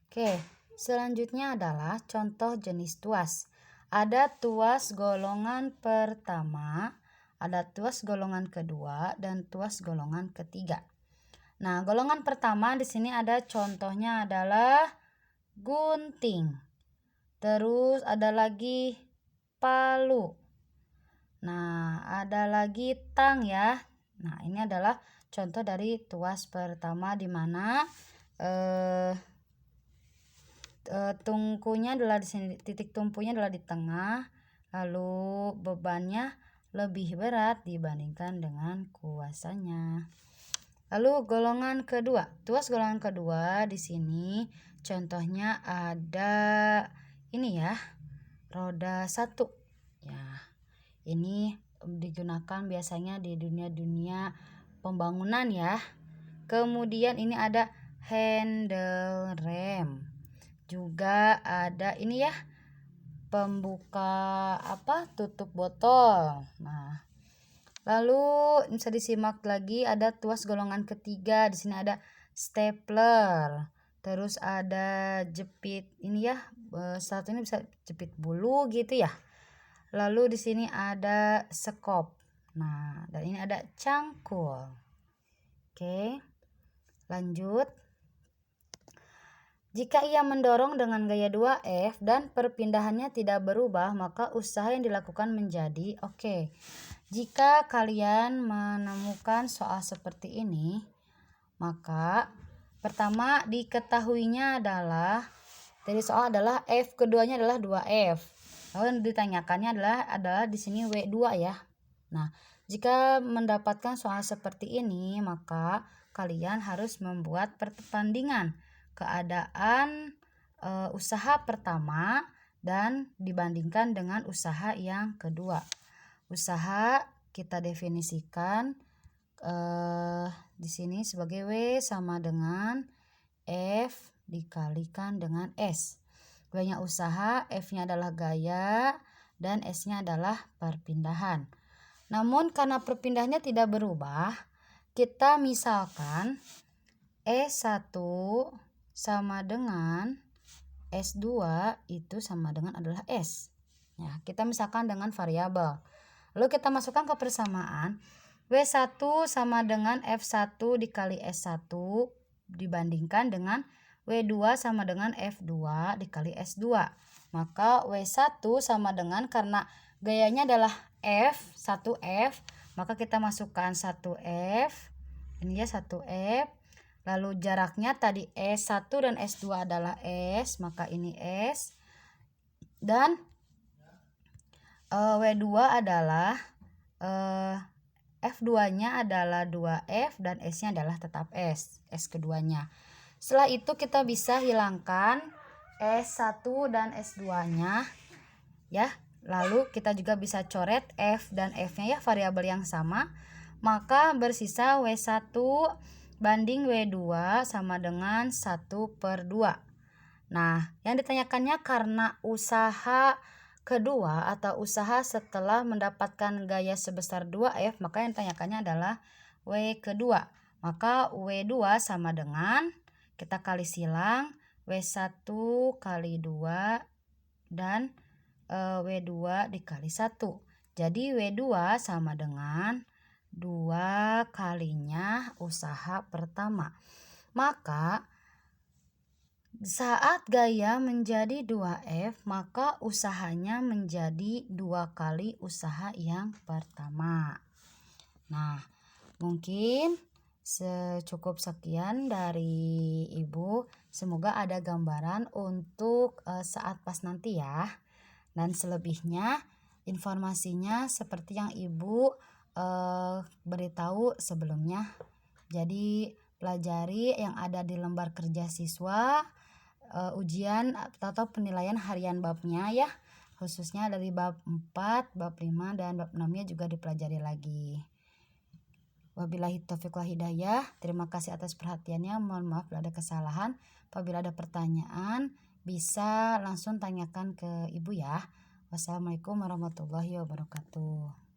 Oke, selanjutnya adalah contoh jenis tuas. Ada tuas golongan pertama, ada tuas golongan kedua, dan tuas golongan ketiga. Nah, golongan pertama di sini ada contohnya adalah gunting. Terus ada lagi palu. Nah, ada lagi tang ya. Nah, ini adalah contoh dari tuas pertama di mana tungkunya adalah di sini, titik tumpunya adalah di tengah, lalu bebannya lebih berat dibandingkan dengan kuasanya. Lalu golongan kedua, tuas golongan kedua di sini contohnya ada ini ya, roda 1. Ya, ini digunakan biasanya di dunia pembangunan ya. Kemudian ini ada handle rem. Juga ada ini ya, pembuka tutup botol. Nah, lalu bisa disimak lagi ada tuas golongan ketiga. Di sini ada stapler. Terus ada jepit ini ya, satu ini bisa jepit bulu gitu ya. Lalu di sini ada sekop. Nah, dan ini ada cangkul. Oke. Lanjut. Jika ia mendorong dengan gaya 2F dan perpindahannya tidak berubah, maka usaha yang dilakukan menjadi oke. Jika kalian menemukan soal seperti ini, maka pertama diketahuinya adalah dari soal adalah F keduanya adalah 2F. Lalu yang ditanyakannya adalah di sini W2 ya. Nah, jika mendapatkan soal seperti ini, maka kalian harus membuat perbandingan keadaan usaha pertama dan dibandingkan dengan usaha yang kedua. Usaha kita definisikan di sini sebagai W sama dengan F dikalikan dengan S. W-nya usaha, F-nya adalah gaya, dan S-nya adalah perpindahan. Namun karena perpindahannya tidak berubah, kita misalkan E1 sama dengan S2 itu sama dengan adalah S. Ya, kita misalkan dengan variabel. Lalu kita masukkan ke persamaan. W1 sama dengan F1 dikali S1 dibandingkan dengan W2 sama dengan F2 dikali S2. Maka W1 sama dengan, karena gayanya adalah F, 1F, maka kita masukkan 1F. Ini ya 1F. Lalu jaraknya tadi S1 dan S2 adalah S, maka ini S. Dan W2 adalah F2-nya adalah 2F dan S-nya adalah tetap S keduanya. Setelah itu kita bisa hilangkan S1 dan S2-nya ya. Lalu kita juga bisa coret F dan F-nya ya, variabel yang sama. Maka bersisa W1 banding W2 sama dengan 1/2. Nah, yang ditanyakannya karena usaha kedua atau usaha setelah mendapatkan gaya sebesar 2F, maka yang ditanyakannya adalah W kedua. Maka W2 sama dengan, kita kali silang, W1 kali 2 dan W2 dikali 1. Jadi W2 sama dengan 2 kalinya usaha pertama. Maka saat gaya menjadi 2F, maka usahanya menjadi 2 kali usaha yang pertama. Nah, mungkin cukup sekian dari Ibu. Semoga ada gambaran untuk saat pas nanti ya. Dan selebihnya informasinya seperti yang Ibu beritahu sebelumnya. Jadi pelajari yang ada di lembar kerja siswa, ujian atau penilaian harian babnya ya, khususnya dari bab 4, bab 5 dan bab 6-nya juga dipelajari lagi. Wabillahi taufiq wal hidayah. Terima kasih atas perhatiannya. Mohon maaf bila ada kesalahan. Apabila ada pertanyaan bisa langsung tanyakan ke Ibu ya. Wassalamualaikum warahmatullahi wabarakatuh.